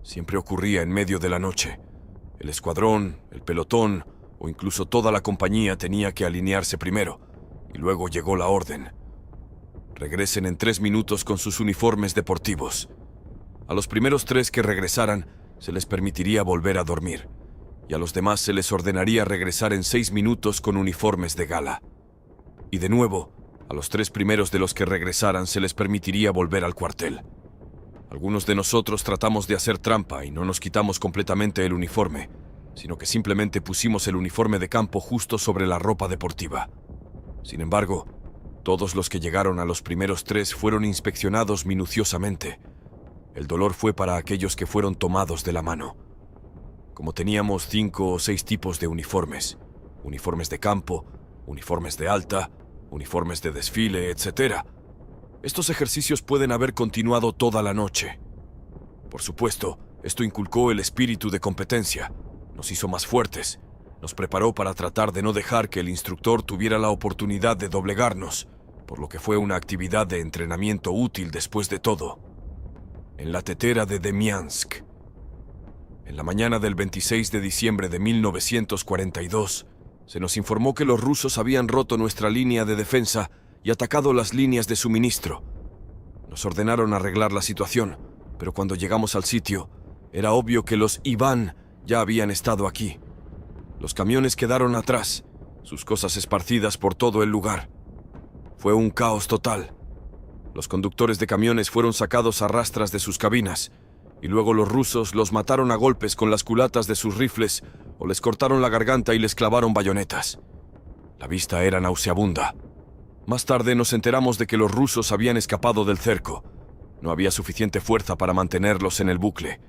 Siempre ocurría en medio de la noche. El escuadrón, el pelotón o incluso toda la compañía tenía que alinearse primero, y luego llegó la orden. Regresen en 3 minutos con sus uniformes deportivos. A los primeros 3 que regresaran, se les permitiría volver a dormir, y a los demás se les ordenaría regresar en 6 minutos con uniformes de gala. Y de nuevo, a los 3 primeros de los que regresaran se les permitiría volver al cuartel. Algunos de nosotros tratamos de hacer trampa y no nos quitamos completamente el uniforme, sino que simplemente pusimos el uniforme de campo justo sobre la ropa deportiva. Sin embargo, todos los que llegaron a los primeros 3 fueron inspeccionados minuciosamente. El dolor fue para aquellos que fueron tomados de la mano. Como teníamos 5 o 6 tipos de uniformes, uniformes de campo, uniformes de alta, uniformes de desfile, etc., estos ejercicios pueden haber continuado toda la noche. Por supuesto, esto inculcó el espíritu de competencia, nos hizo más fuertes, nos preparó para tratar de no dejar que el instructor tuviera la oportunidad de doblegarnos, por lo que fue una actividad de entrenamiento útil después de todo. En la tetera de Demiansk. En la mañana del 26 de diciembre de 1942, se nos informó que los rusos habían roto nuestra línea de defensa y atacado las líneas de suministro. Nos ordenaron arreglar la situación, pero cuando llegamos al sitio, era obvio que los Iván ya habían estado aquí. Los camiones quedaron atrás, sus cosas esparcidas por todo el lugar. Fue un caos total. Los conductores de camiones fueron sacados a rastras de sus cabinas, y luego los rusos los mataron a golpes con las culatas de sus rifles o les cortaron la garganta y les clavaron bayonetas. La vista era nauseabunda. Más tarde nos enteramos de que los rusos habían escapado del cerco. No había suficiente fuerza para mantenerlos en el bucle.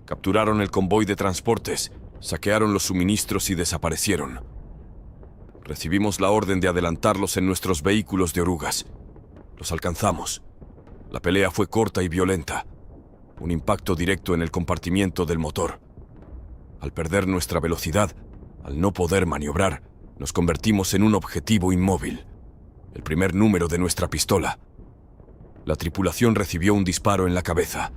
Capturaron el convoy de transportes, saquearon los suministros y desaparecieron. Recibimos la orden de adelantarlos en nuestros vehículos de orugas. Los alcanzamos. La pelea fue corta y violenta. Un impacto directo en el compartimiento del motor. Al perder nuestra velocidad, al no poder maniobrar, nos convertimos en un objetivo inmóvil. El primer número de nuestra pistola. La tripulación recibió un disparo en la cabeza.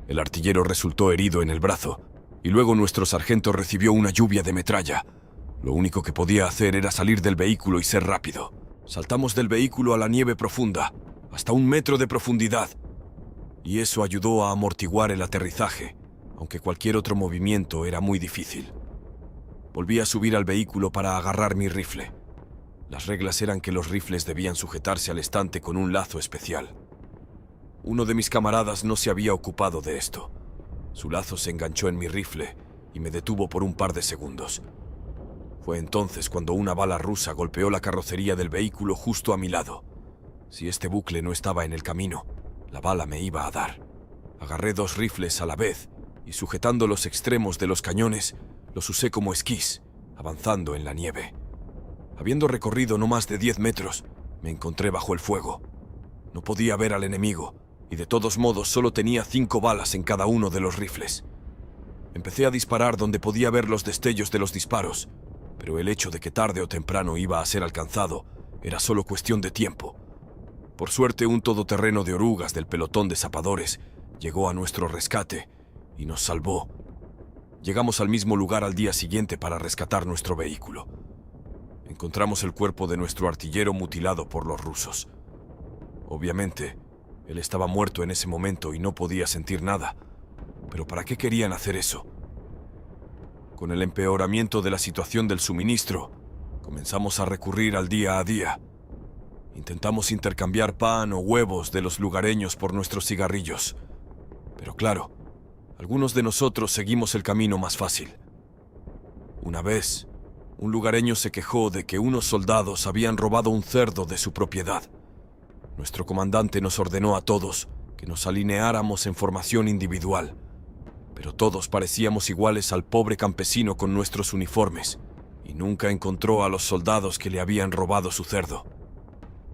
El artillero resultó herido en el brazo, y luego nuestro sargento recibió una lluvia de metralla. Lo único que podía hacer era salir del vehículo y ser rápido. Saltamos del vehículo a la nieve profunda, hasta 1 metro de profundidad, y eso ayudó a amortiguar el aterrizaje, aunque cualquier otro movimiento era muy difícil. Volví a subir al vehículo para agarrar mi rifle. Las reglas eran que los rifles debían sujetarse al estante con un lazo especial. Uno de mis camaradas no se había ocupado de esto. Su lazo se enganchó en mi rifle y me detuvo por un par de segundos. Fue entonces cuando una bala rusa golpeó la carrocería del vehículo justo a mi lado. Si este bucle no estaba en el camino, la bala me iba a dar. Agarré 2 rifles a la vez y sujetando los extremos de los cañones, los usé como esquís, avanzando en la nieve. Habiendo recorrido no más de 10 metros, me encontré bajo el fuego. No podía ver al enemigo, y de todos modos solo tenía 5 balas en cada uno de los rifles. Empecé a disparar donde podía ver los destellos de los disparos, pero el hecho de que tarde o temprano iba a ser alcanzado era solo cuestión de tiempo. Por suerte, un todoterreno de orugas del pelotón de zapadores llegó a nuestro rescate y nos salvó. Llegamos al mismo lugar al día siguiente para rescatar nuestro vehículo. Encontramos el cuerpo de nuestro artillero mutilado por los rusos. Obviamente, él estaba muerto en ese momento y no podía sentir nada. ¿Pero para qué querían hacer eso? Con el empeoramiento de la situación del suministro, comenzamos a recurrir al día a día. Intentamos intercambiar pan o huevos de los lugareños por nuestros cigarrillos. Pero claro, algunos de nosotros seguimos el camino más fácil. Una vez, un lugareño se quejó de que unos soldados habían robado un cerdo de su propiedad. Nuestro comandante nos ordenó a todos que nos alineáramos en formación individual, pero todos parecíamos iguales al pobre campesino con nuestros uniformes, y nunca encontró a los soldados que le habían robado su cerdo.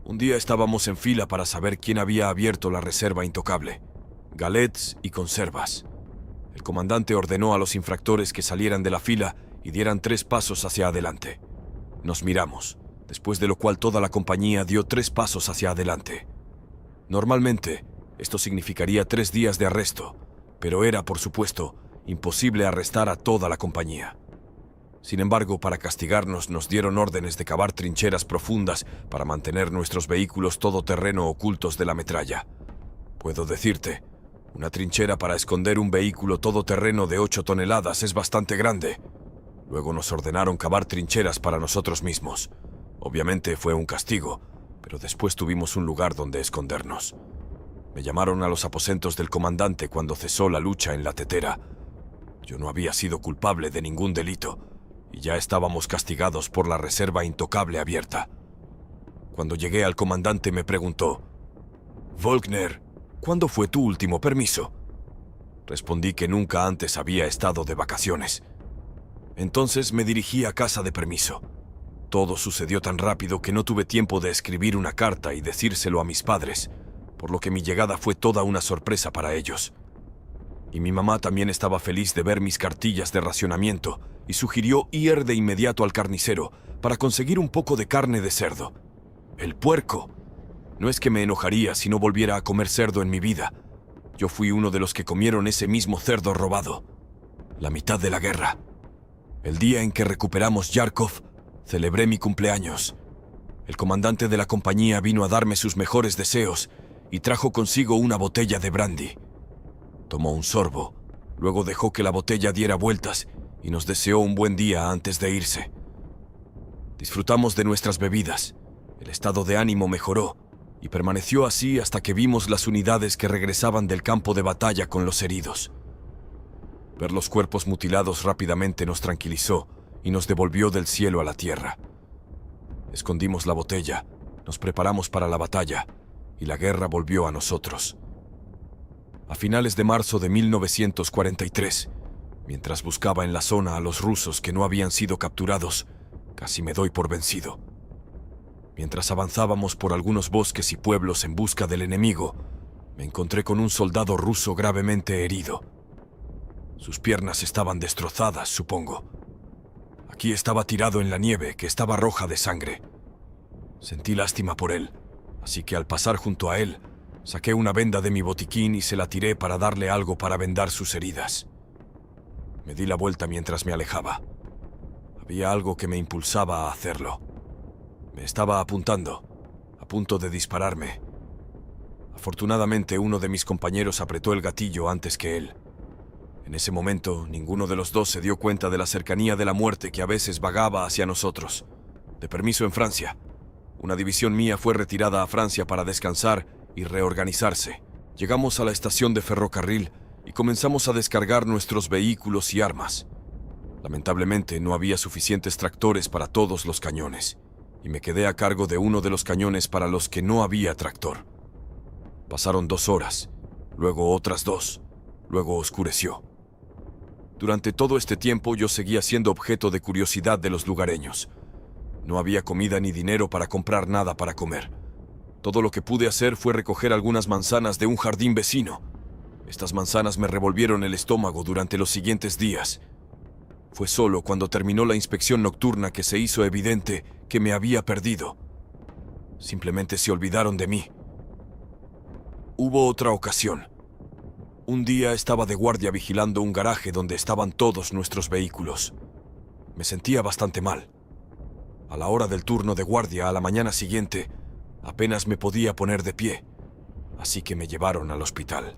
Un día estábamos en fila para saber quién había abierto la reserva intocable, galets y conservas. El comandante ordenó a los infractores que salieran de la fila y dieran 3 pasos hacia adelante. Nos miramos, después de lo cual toda la compañía dio 3 pasos hacia adelante. Normalmente, esto significaría 3 días de arresto, pero era, por supuesto, imposible arrestar a toda la compañía. Sin embargo, para castigarnos nos dieron órdenes de cavar trincheras profundas para mantener nuestros vehículos todoterreno ocultos de la metralla. Puedo decirte, una trinchera para esconder un vehículo todoterreno de 8 toneladas es bastante grande. Luego nos ordenaron cavar trincheras para nosotros mismos. Obviamente fue un castigo, pero después tuvimos un lugar donde escondernos. Me llamaron a los aposentos del comandante cuando cesó la lucha en la tetera. Yo no había sido culpable de ningún delito, y ya estábamos castigados por la reserva intocable abierta. Cuando llegué al comandante me preguntó: «Volkner, ¿cuándo fue tu último permiso?». Respondí que nunca antes había estado de vacaciones. Entonces me dirigí a casa de permiso. Todo sucedió tan rápido que no tuve tiempo de escribir una carta y decírselo a mis padres, por lo que mi llegada fue toda una sorpresa para ellos. Y mi mamá también estaba feliz de ver mis cartillas de racionamiento y sugirió ir de inmediato al carnicero para conseguir un poco de carne de cerdo. ¡El puerco! No es que me enojaría si no volviera a comer cerdo en mi vida. Yo fui uno de los que comieron ese mismo cerdo robado. La mitad de la guerra. El día en que recuperamos Yarkov, celebré mi cumpleaños. El comandante de la compañía vino a darme sus mejores deseos y trajo consigo una botella de brandy. Tomó un sorbo, luego dejó que la botella diera vueltas y nos deseó un buen día antes de irse. Disfrutamos de nuestras bebidas, el estado de ánimo mejoró y permaneció así hasta que vimos las unidades que regresaban del campo de batalla con los heridos. Ver los cuerpos mutilados rápidamente nos tranquilizó y nos devolvió del cielo a la tierra. Escondimos la botella, nos preparamos para la batalla y la guerra volvió a nosotros. A finales de marzo de 1943, mientras buscaba en la zona a los rusos que no habían sido capturados, casi me doy por vencido. Mientras avanzábamos por algunos bosques y pueblos en busca del enemigo, me encontré con un soldado ruso gravemente herido. Sus piernas estaban destrozadas, supongo. Aquí estaba tirado en la nieve, que estaba roja de sangre. Sentí lástima por él, así que al pasar junto a él, saqué una venda de mi botiquín y se la tiré para darle algo para vendar sus heridas. Me di la vuelta mientras me alejaba. Había algo que me impulsaba a hacerlo. Me estaba apuntando, a punto de dispararme. Afortunadamente, uno de mis compañeros apretó el gatillo antes que él. En ese momento, ninguno de los dos se dio cuenta de la cercanía de la muerte que a veces vagaba hacia nosotros. De permiso en Francia. Una división mía fue retirada a Francia para descansar y reorganizarse. Llegamos a la estación de ferrocarril y comenzamos a descargar nuestros vehículos y armas. Lamentablemente, no había suficientes tractores para todos los cañones, y me quedé a cargo de uno de los cañones para los que no había tractor. Pasaron 2 horas, luego otras 2, luego oscureció. Durante todo este tiempo yo seguía siendo objeto de curiosidad de los lugareños. No había comida ni dinero para comprar nada para comer. Todo lo que pude hacer fue recoger algunas manzanas de un jardín vecino. Estas manzanas me revolvieron el estómago durante los siguientes días. Fue solo cuando terminó la inspección nocturna que se hizo evidente que me había perdido. Simplemente se olvidaron de mí. Hubo otra ocasión. Un día estaba de guardia vigilando un garaje donde estaban todos nuestros vehículos. Me sentía bastante mal. A la hora del turno de guardia a la mañana siguiente, apenas me podía poner de pie, así que me llevaron al hospital.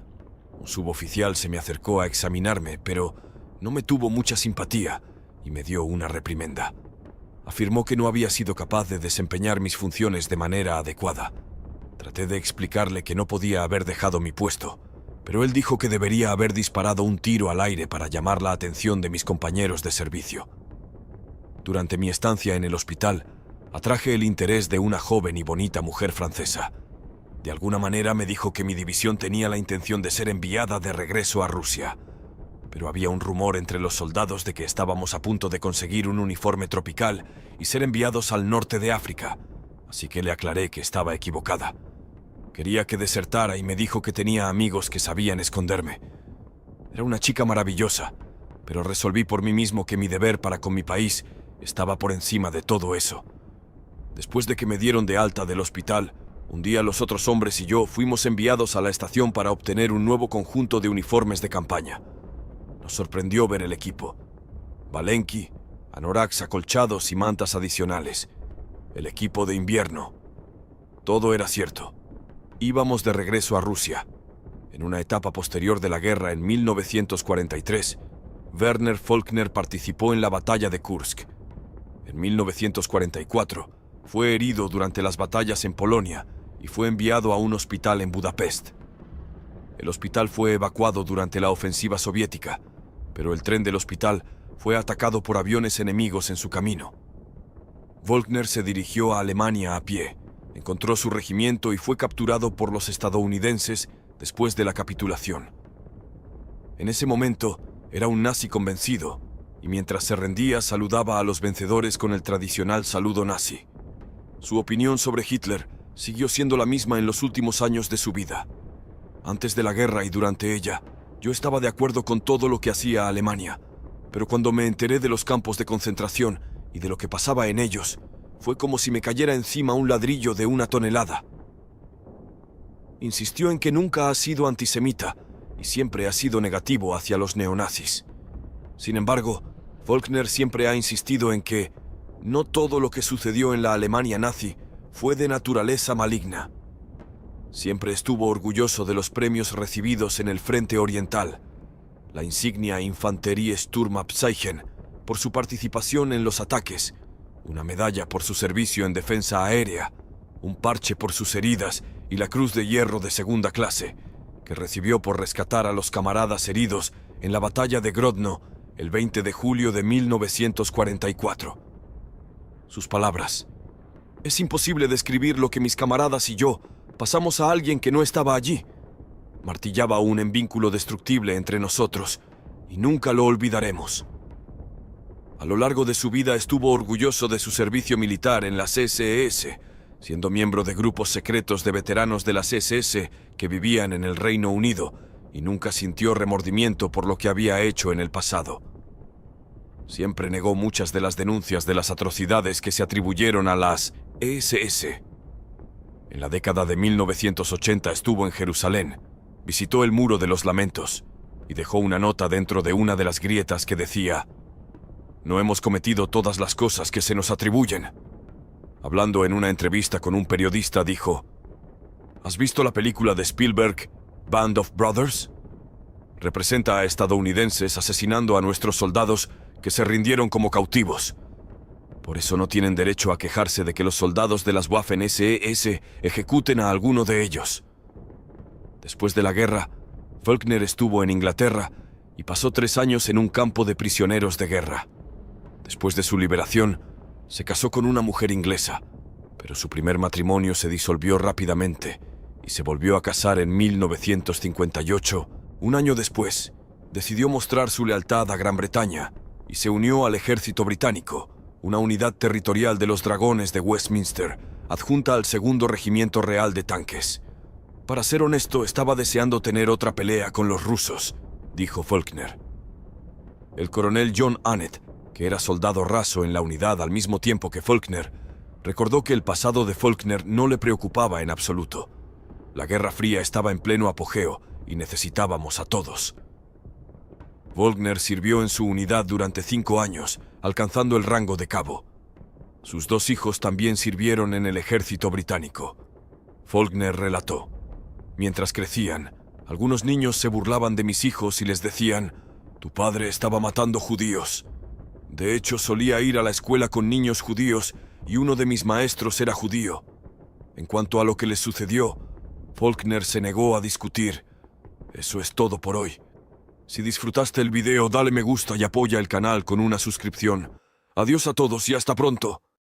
Un suboficial se me acercó a examinarme, pero no me tuvo mucha simpatía y me dio una reprimenda. Afirmó que no había sido capaz de desempeñar mis funciones de manera adecuada. Traté de explicarle que no podía haber dejado mi puesto, pero él dijo que debería haber disparado un tiro al aire para llamar la atención de mis compañeros de servicio. Durante mi estancia en el hospital, atraje el interés de una joven y bonita mujer francesa. De alguna manera me dijo que mi división tenía la intención de ser enviada de regreso a Rusia, pero había un rumor entre los soldados de que estábamos a punto de conseguir un uniforme tropical y ser enviados al norte de África, así que le aclaré que estaba equivocada. Quería que desertara y me dijo que tenía amigos que sabían esconderme. Era una chica maravillosa, pero resolví por mí mismo que mi deber para con mi país estaba por encima de todo eso. Después de que me dieron de alta del hospital, un día los otros hombres y yo fuimos enviados a la estación para obtener un nuevo conjunto de uniformes de campaña. Nos sorprendió ver el equipo. Balenki, anoraks acolchados y mantas adicionales. El equipo de invierno. Todo era cierto. Íbamos de regreso a Rusia. En una etapa posterior de la guerra, en 1943, Werner Faulkner participó en la batalla de Kursk. En 1944, fue herido durante las batallas en Polonia y fue enviado a un hospital en Budapest. El hospital fue evacuado durante la ofensiva soviética, pero el tren del hospital fue atacado por aviones enemigos en su camino. Faulkner se dirigió a Alemania a pie, encontró su regimiento y fue capturado por los estadounidenses después de la capitulación. En ese momento, era un nazi convencido, y mientras se rendía saludaba a los vencedores con el tradicional saludo nazi. Su opinión sobre Hitler siguió siendo la misma en los últimos años de su vida. Antes de la guerra y durante ella, yo estaba de acuerdo con todo lo que hacía Alemania, pero cuando me enteré de los campos de concentración y de lo que pasaba en ellos, fue como si me cayera encima un ladrillo de 1 tonelada. Insistió en que nunca ha sido antisemita y siempre ha sido negativo hacia los neonazis. Sin embargo, Faulkner siempre ha insistido en que no todo lo que sucedió en la Alemania nazi fue de naturaleza maligna. Siempre estuvo orgulloso de los premios recibidos en el Frente Oriental, la insignia Infanterie Sturmabzeichen por su participación en los ataques, una medalla por su servicio en defensa aérea, un parche por sus heridas y la Cruz de Hierro de segunda clase, que recibió por rescatar a los camaradas heridos en la batalla de Grodno el 20 de julio de 1944. Sus palabras: «Es imposible describir lo que mis camaradas y yo pasamos a alguien que no estaba allí». Martillaba aún en vínculo destructible entre nosotros, y nunca lo olvidaremos. A lo largo de su vida estuvo orgulloso de su servicio militar en las SS, siendo miembro de grupos secretos de veteranos de las SS que vivían en el Reino Unido, y nunca sintió remordimiento por lo que había hecho en el pasado. Siempre negó muchas de las denuncias de las atrocidades que se atribuyeron a las SS. En la década de 1980 estuvo en Jerusalén, visitó el Muro de los Lamentos y dejó una nota dentro de una de las grietas que decía: «No hemos cometido todas las cosas que se nos atribuyen». Hablando en una entrevista con un periodista dijo: «¿Has visto la película de Spielberg, Band of Brothers? Representa a estadounidenses asesinando a nuestros soldados que se rindieron como cautivos. Por eso no tienen derecho a quejarse de que los soldados de las Waffen-SS ejecuten a alguno de ellos». Después de la guerra, Faulkner estuvo en Inglaterra y pasó 3 años en un campo de prisioneros de guerra. Después de su liberación, se casó con una mujer inglesa, pero su primer matrimonio se disolvió rápidamente y se volvió a casar en 1958. Un año después, decidió mostrar su lealtad a Gran Bretaña y se unió al ejército británico, una unidad territorial de los Dragones de Westminster, adjunta al Segundo Regimiento Real de Tanques. «Para ser honesto, estaba deseando tener otra pelea con los rusos», dijo Faulkner. El coronel John Annett, que era soldado raso en la unidad al mismo tiempo que Faulkner, recordó que el pasado de Faulkner no le preocupaba en absoluto. La Guerra Fría estaba en pleno apogeo y necesitábamos a todos. Faulkner sirvió en su unidad durante 5 años, alcanzando el rango de cabo. Sus 2 hijos también sirvieron en el ejército británico. Faulkner relató: «Mientras crecían, algunos niños se burlaban de mis hijos y les decían: tu padre estaba matando judíos. De hecho, solía ir a la escuela con niños judíos y uno de mis maestros era judío. En cuanto a lo que les sucedió, Faulkner se negó a discutir. Eso es todo por hoy. Si disfrutaste el video, dale me gusta y apoya el canal con una suscripción. Adiós a todos y hasta pronto».